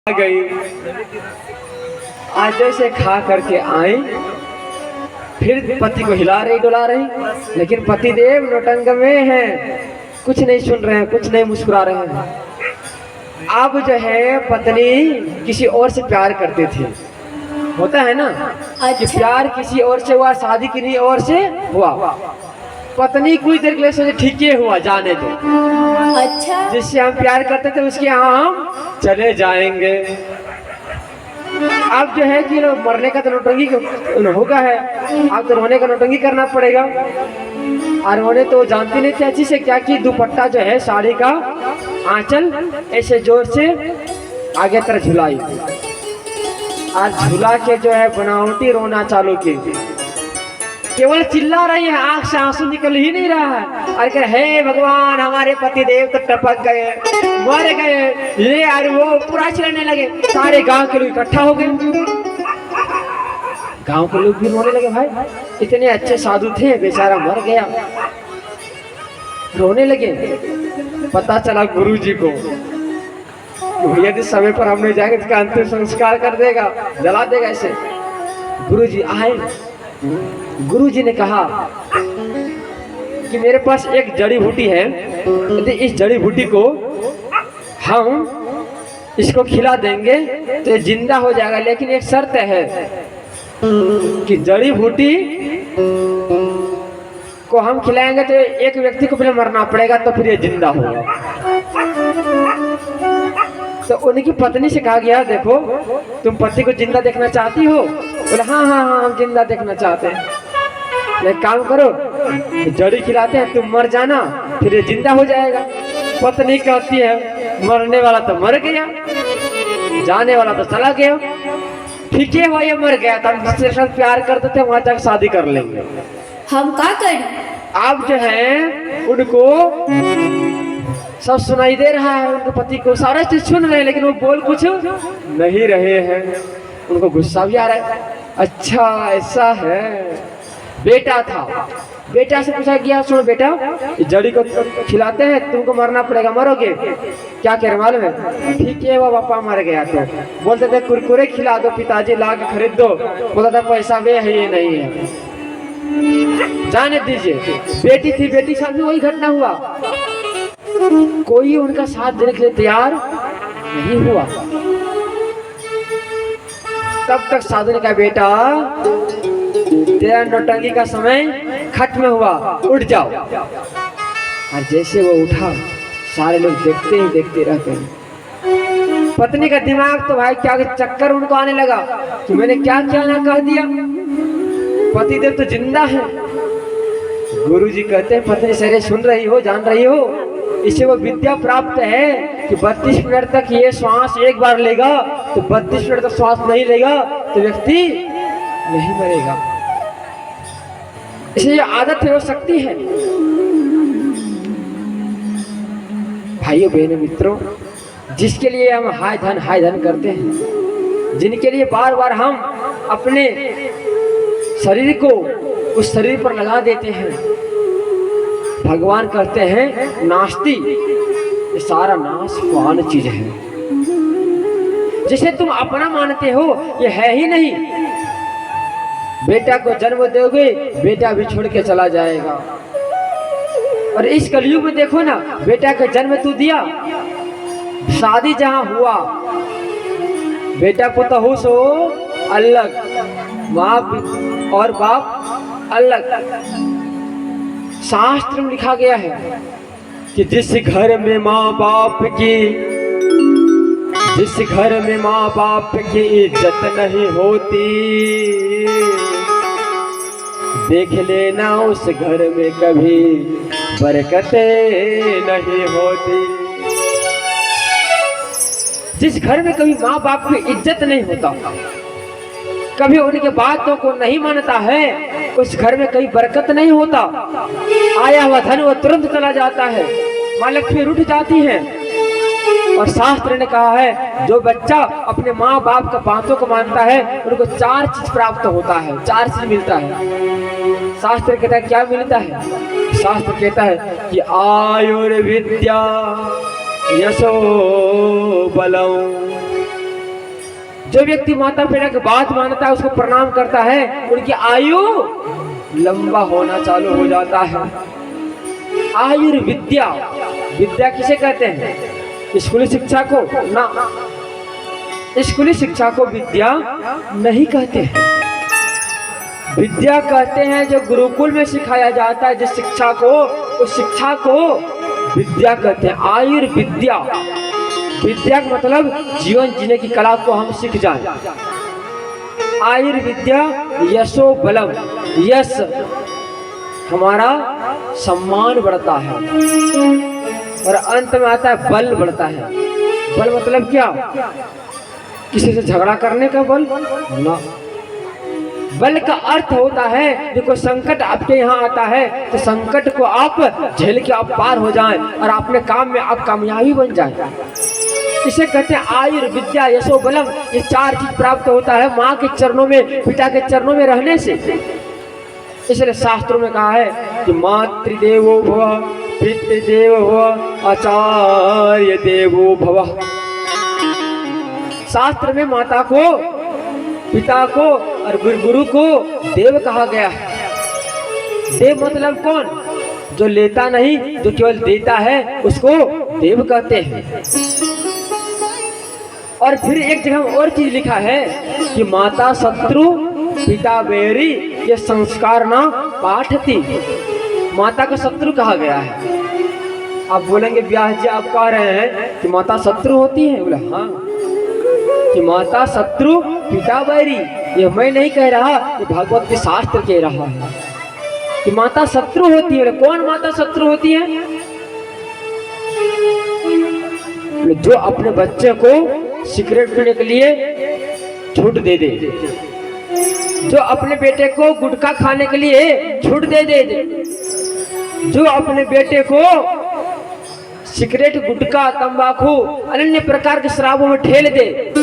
आ गई। आज जैसे खा करके आई, फिर पति को हिला रही डुला रही, लेकिन पति देव नौटंक में हैं, कुछ नहीं सुन रहे हैं, कुछ नहीं मुस्कुरा रहे हैं। अब जो है पत्नी किसी और से प्यार करते थे, होता है ना कि प्यार किसी और से हुआ, शादी किसी और से हुआ। पत्नी कुछ देर के लिए सोचे ठीक है हुआ, जाने दो, अच्छा जिससे हम प्यार करते थे उसके यहाँ हम चले जाएंगे। अब जो है कि मरने का तो नौटंकी होगा है, अब तो रोने का नौटंकी करना पड़ेगा। और रोने तो जानती नहीं थी अच्छी से क्या कि दुपट्टा जो है साड़ी का आंचल ऐसे जोर से आगे तरफ झुलाई और झुला के जो है बनावटी रोना चालू की। केवल चिल्ला रही है, आंख से आंसू निकल ही नहीं रहा है। और कह हे भगवान, हमारे पति देव तो टपक गए, मर गए, ये और वो पूरा चिल्लाने लगे। सारे गांव के लोग इकट्ठा हो गए, गांव के लोग भी रोने लगे। भाई इतने अच्छे साधु थे, बेचारा मर गया, रोने लगे। पता चला गुरुजी को, यदि समय पर हम नहीं जाएंगे तो इसका अंतिम संस्कार कर देगा, जला देगा ऐसे। गुरुजी आए, गुरुजी ने कहा कि मेरे पास एक जड़ी बूटी है, यदि इस जड़ी बूटी को हम इसको खिला देंगे तो ये जिंदा हो जाएगा, लेकिन एक शर्त है कि जड़ी बूटी को हम खिलाएंगे तो एक व्यक्ति को पहले मरना पड़ेगा, तो फिर ये जिंदा होगा। तो उनकी पत्नी से कहा गया, देखो तुम पति को जिंदा देखना चाहती हो? बोले हाँ हाँ हाँ, हम जिंदा देखना चाहते हैं। एक काम करो, जड़ी खिलाते हैं, तुम मर जाना, फिर ये जिंदा हो जाएगा। पत्नी कहती है मरने वाला तो मर गया, जाने वाला तो चला गया, ठीक है भाई, ये मर गया तो हम जिसके साथ प्यार करते थे वहां तक शादी कर लेंगे। हम क्या करें? अब जो है उनको सब सुनाई दे रहा है, उनके पति को सारा चीज सुन रहे हैं, लेकिन वो बोल कुछ नहीं रहे हैं। उनको गुस्सा भी आ रहा है। अच्छा ऐसा है, बेटा था, बेटा से पूछा गया, सुनो बेटा, जड़ी को खिलाते हैं, तुमको मरना पड़ेगा, मरोगे, क्या कह रहे मालूम है? ठीक है वो पापा मर गया तो बोलते थे कुरकुरे खिला दो, पिताजी ला के खरीद दो, बोलता था पैसा वे है ये नहीं है, जाने दीजिए। बेटी थी, बेटी के साथ भी वही घटना हुआ, कोई उनका साथ देने के लिए तैयार नहीं हुआ। तब तक साधु ने कहा बेटा तेरा नौटंकी का समय खत्म हुआ, उठ जाओ। और जैसे वो उठा, सारे लोग देखते ही देखते रह गए। पत्नी का दिमाग तो भाई क्या चक्कर उनको आने लगा कि मैंने क्या क्या ना कह दिया, पतिदेव तो जिंदा है। गुरुजी कहते हैं पत्नी सारे सुन रही हो, जान रही हो, इससे वो विद्या प्राप्त है कि 32 मिनट तक ये श्वास एक बार लेगा तो 32 मिनट तक श्वास नहीं लेगा तो व्यक्ति नहीं मरेगा। इसलिए आदत हो सकती है। भाइयों बहनों मित्रों, जिसके लिए हम हाय धन करते हैं, जिनके लिए बार बार हम अपने शरीर को उस शरीर पर लगा देते हैं, भगवान कहते हैं नास्ति, ये सारा नाशवान चीज है। जिसे तुम अपना मानते हो ये है ही नहीं। बेटा को जन्म दोगे, बेटा भी छोड़ के चला जाएगा। और इस कलयुग में देखो ना, बेटा का जन्म तू दिया, शादी जहां हुआ, बेटा पुतहु सो अलग, माँ और बाप अलग। शास्त्र में लिखा गया है कि जिस घर में माँ बाप की इज्जत नहीं होती, देख लेना उस घर में कभी बरकतें नहीं होती। जिस घर में कभी माँ बाप की इज्जत नहीं होता, कभी उनके बातों को नहीं मानता है, उस घर में कहीं बरकत नहीं होता। आया हुआ धन वो तुरंत चला जाता है, माँ लक्ष्मी रूठ जाती है। और शास्त्र ने कहा है जो बच्चा अपने माँ बाप का बातों को मानता है, उनको 4 चीज प्राप्त होता है, 4 चीज मिलता है। शास्त्र कहता है क्या मिलता है? शास्त्र कहता है कि आयुर्विद्या यशो बलम जो व्यक्ति माता पिता की बात मानता है, उसको प्रणाम करता है, उनकी आयु लंबा होना चालू हो जाता है। आयुर्विद्या, विद्या किसे कहते हैं? स्कूली शिक्षा को ना, स्कूली शिक्षा को विद्या नहीं कहते हैं। विद्या कहते हैं जो गुरुकुल में सिखाया जाता है, जिस शिक्षा को, उस शिक्षा को विद्या कहते हैं। आयुर्विद्या, विद्या का मतलब जीवन जीने की कला को हम सीख जाएं। आयुर्विद्या यशो बलम, यश हमारा सम्मान बढ़ता है, और अंत में आता है बल बढ़ता है। बल मतलब क्या? किसी से झगड़ा करने का बल ना। बल का अर्थ होता है देखो, संकट आपके यहाँ आता है तो संकट को आप झेल के आप पार हो जाएं और अपने काम में आप कामयाबी बन जाएं। इसे कहते हैं आयुर्विद्या यशो बलम। ये चार चीज प्राप्त होता है माँ के चरणों में, पिता के चरणों में रहने से। इसलिए शास्त्रों में कहा है कि मातृदेवो भव, पितृदेवो भव, आचार्य देवो भव। शास्त्र में माता को, पिता को और गुरु को देव कहा गया है। देव मतलब कौन? जो लेता नहीं, जो केवल देता है, उसको देव कहते हैं। और फिर एक जगह और चीज लिखा है कि माता शत्रु पिता बैरी, ये संस्कार ना पाठती। माता को शत्रु कहा गया है। आप बोलेंगे व्यास जी आप कह रहे हैं कि माता शत्रु होती है? बोले हाँ, कि माता शत्रु पिता बैरी। ये मैं नहीं कह रहा, ये भागवत के शास्त्र कह रहा है कि माता शत्रु होती है। कौन माता शत्रु होती है? जो अपने बच्चे को सिगरेट पीने के लिए छूट दे दे, जो अपने बेटे को गुटखा खाने के लिए छूट दे दे, जो अपने बेटे को सिगरेट, गुटखा, तंबाकू, अन्य प्रकार के शराबों में ठेल दे,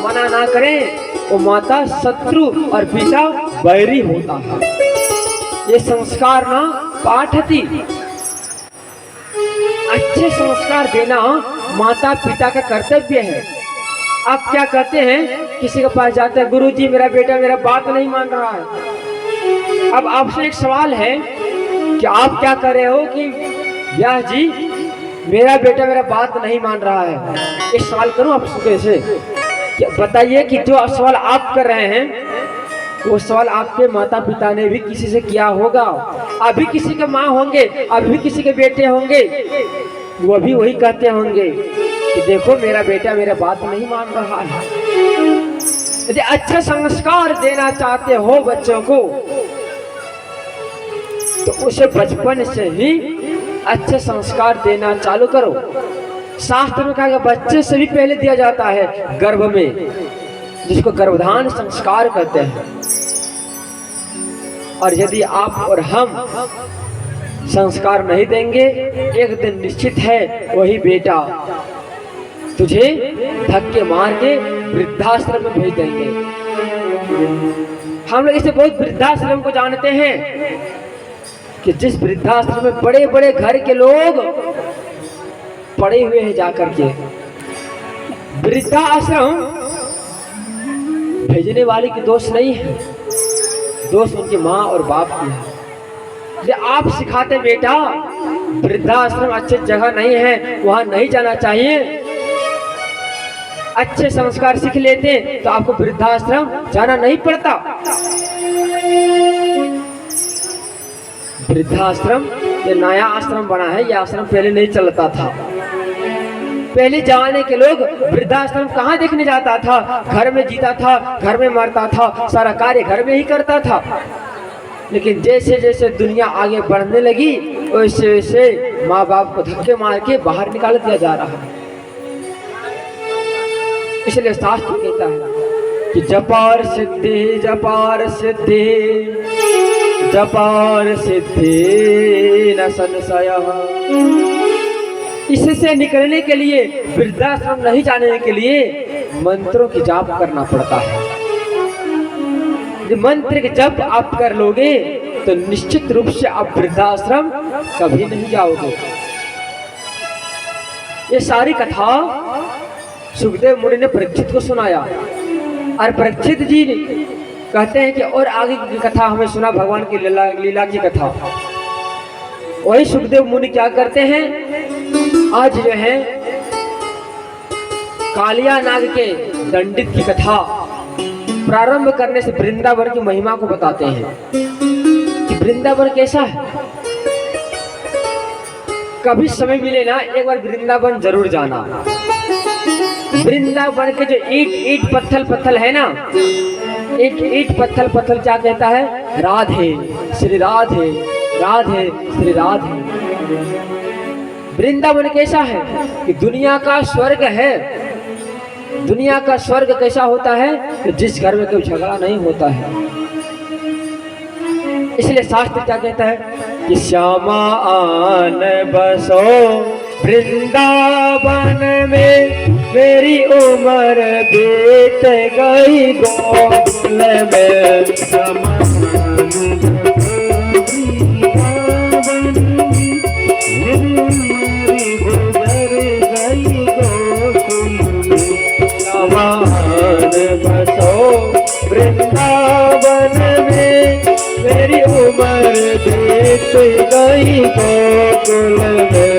मना ना करें, वो माता शत्रु और पिता बैरी होता है। ये संस्कार ना पाठती। अच्छे संस्कार देना माता पिता का कर्तव्य है। आप क्या कहते हैं? किसी के पास जाते हैं, गुरुजी मेरा बेटा मेरा बात नहीं मान रहा है। अब आपसे एक सवाल है कि आप क्या कर रहे हो कि व्यास जी मेरा बेटा मेरा बात नहीं मान रहा है। एक सवाल करूं आपसे से, बताइए कि जो सवाल आप कर रहे हैं वो सवाल आपके माता पिता ने भी किसी से किया होगा। अभी किसी के माँ होंगे, अभी किसी के बेटे होंगे, वो भी वही कहते होंगे कि देखो मेरा बेटा मेरा बात नहीं मान रहा है। यदि अच्छा संस्कार देना चाहते हो बच्चों को तो उसे बचपन से ही अच्छे संस्कार देना चालू करो। शास्त्र में कहा गया बच्चे से भी पहले दिया जाता है गर्भ में, जिसको गर्भधान संस्कार कहते हैं। और यदि आप और हम संस्कार नहीं देंगे, एक दिन निश्चित है वही बेटा तुझे धक्के मार के वृद्धाश्रम में भेज देंगे। हम लोग इसे बहुत वृद्धाश्रम को जानते हैं कि जिस वृद्धाश्रम में बड़े बड़े घर के लोग पड़े हुए हैं जाकर के। वृद्धाश्रम भेजने वाले की दोष नहीं है, दोष उनकी माँ और बाप की है। ये आप सिखाते बेटा वृद्धाश्रम अच्छी जगह नहीं है, वहां नहीं जाना चाहिए, अच्छे संस्कार सीख लेते तो आपको वृद्धाश्रम जाना नहीं पड़ता। वृद्धाश्रम ये नया आश्रम बना है, ये आश्रम पहले नहीं चलता था। पहले जमाने के लोग वृद्धाश्रम कहाँ देखने जाता था? घर में जीता था, घर में मरता था, सारा कार्य घर में ही करता था। लेकिन जैसे जैसे दुनिया आगे बढ़ने लगी वैसे वैसे माँ बाप को धक्के मार के बाहर निकाल दिया जा रहा है। इसलिए शास्त्र कहता है कि जपार सिद्धि जपार सिद्धि जपार सिद्धि न संशयः। इससे निकलने के लिए, वृद्धाश्रम नहीं जाने के लिए मंत्रों की जाप करना पड़ता है। मंत्र के जप आप कर लोगे तो निश्चित रूप से आप वृद्धाश्रम कभी नहीं जाओगे। ये सारी कथा सुखदेव मुनि ने परीक्षित को सुनाया और परीक्षित जी कहते हैं कि और आगे की कथा हमें सुना, भगवान की लीला की कथा। वही सुखदेव मुनि क्या करते हैं, आज जो है कालिया नाग के दंडित की कथा प्रारंभ करने से वृंदावन की महिमा को बताते हैं कि वृंदावन कैसा है। कभी समय मिले ना, एक बार वृंदावन जरूर जाना। वृंदावन के जो ईट पत्थल है ना, ईट पत्थल क्या कहता है, राधे श्री राधे, राधे श्री राधे। वृंदावन कैसा है कि दुनिया का स्वर्ग है। दुनिया का स्वर्ग कैसा होता है कि जिस घर में कोई झगड़ा नहीं होता है। इसलिए शास्त्र क्या कहता है कि श्यामा आन बसो वृंदावन में, मेरी उम्र बीत गई गोकुल में। श्यामा बसो वृंदावन में, मेरी उम्र बीत गई गोकुल में।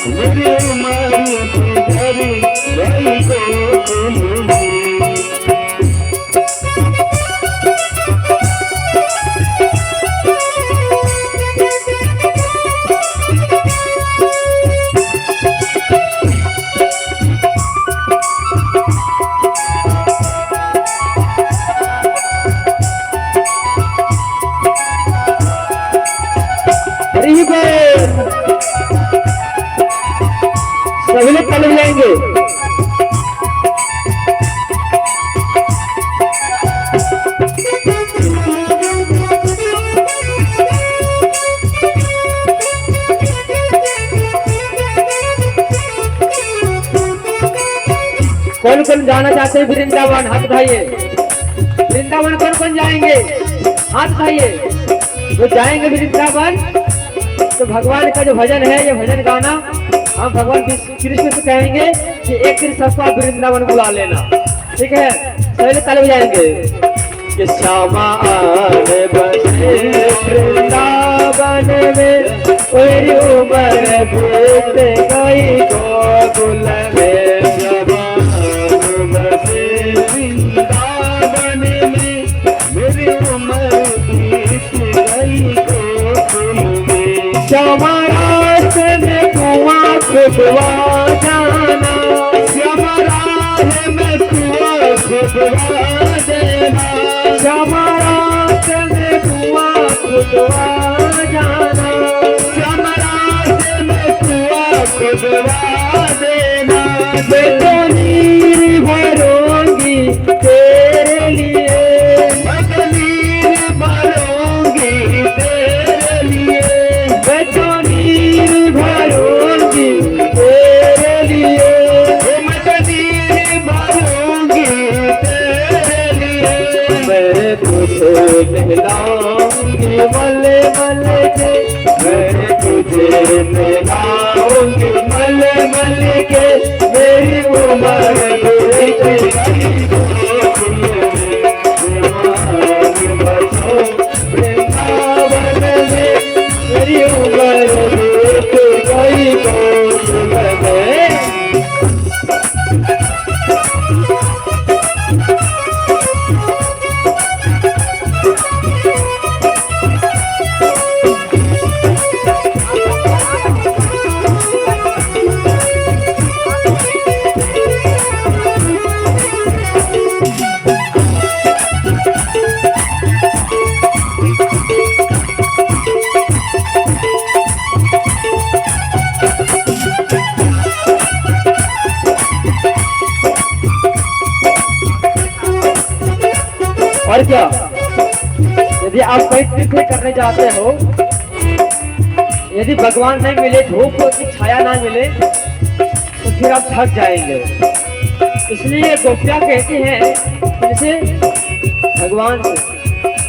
मेरी उम्र गई गोकुल में। सभी लोग पलट जाएंगे। कौन कौन जाना चाहते हैं वृंदावन, हाथ उठाइए। वृंदावन कौन कौन जाएंगे, हाथ उठाइए। जो जाएंगे वृंदावन तो भगवान का जो भजन है, ये भजन गाना हम भगवान कृष्ण से कहेंगे कि एक दिन सबको आप वृंदावन बुला लेना, ठीक है। पहले ताली बजाएंगे कि श्यामा आने बसे वृंदावन में, मेरी उम्र बीत गई गोकुल में। श्यामा आने बसे वृंदावन में, मेरी उम्र बीत गई गोकुल में। श्यामा में कुआं खुदवा जाना, श्यामा राह में कुआं खुदवा देना। श्यामा राह में कुआं खुदवा जाना, श्यामा राह में कुआं खुदवा देना। मैं तो नीर भरूंगी तेरे लिए, मैं तो नीर भरूंगी तेरे लिए। मैं तो नीर भरूंगी तेरे लिए, मैं तो नीर भरूंगी तेरे लिए। मैं तुझे मिलाऊंगी मले मले के, मैं तुझे मिलाऊंगी मले मले के। मेरी उम्र बीत गई गोकुल में, बसो वृंदावन में, मेरी उम्र बीत गई गोकुल में। और क्या, यदि आप कहीं तीर्थ करने जाते हो, यदि भगवान नहीं मिले, धूप की छाया ना मिले, तो फिर आप थक जाएंगे। इसलिए गोपियाँ कहती हैं जैसे भगवान से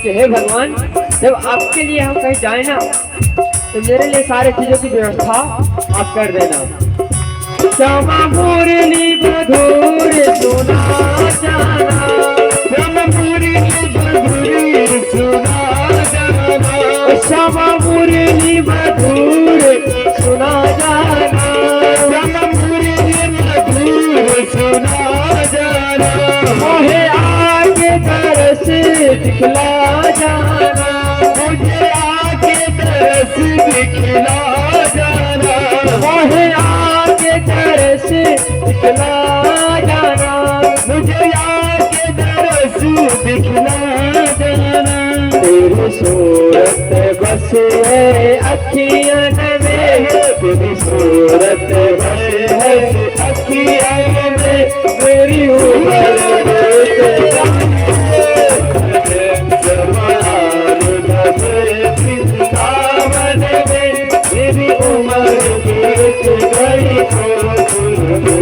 कि हे भगवान, जब आपके लिए हम कहीं जाए ना, तो मेरे लिए सारी चीज़ों की व्यवस्था आप कर देना। श्यामा मुरली मधुर सुना जाना, श्यामा मुरली मधुर सुना जाना, श्यामा मुरली मधुर सुना जाना, श्यामा मुरली मधुर सुना जाना, मोहे आके तरस दिखला जाना, मुझे आके तरस दिखला जाना, मोहे आके तरस दिखला जाना, मुझे आके तरस दिखला जाना। तेरी सूरत बस है अखियन में, तेरी सूरत है अखियों में, मेरी उम्र बीत जवान वृंदावन में, मेरी उम्र बीत गई गोकुल में।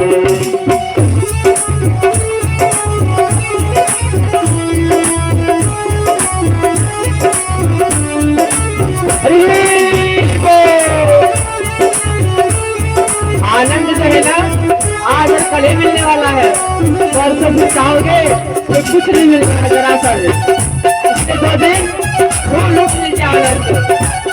आनंद जो है ना आज और कल ही मिलने वाला है, परसों फिर चाहोगे तो कुछ नहीं मिलेगा जरा सा भी। इसलिए 2 दिन खूब लुट लीजिए आनंद।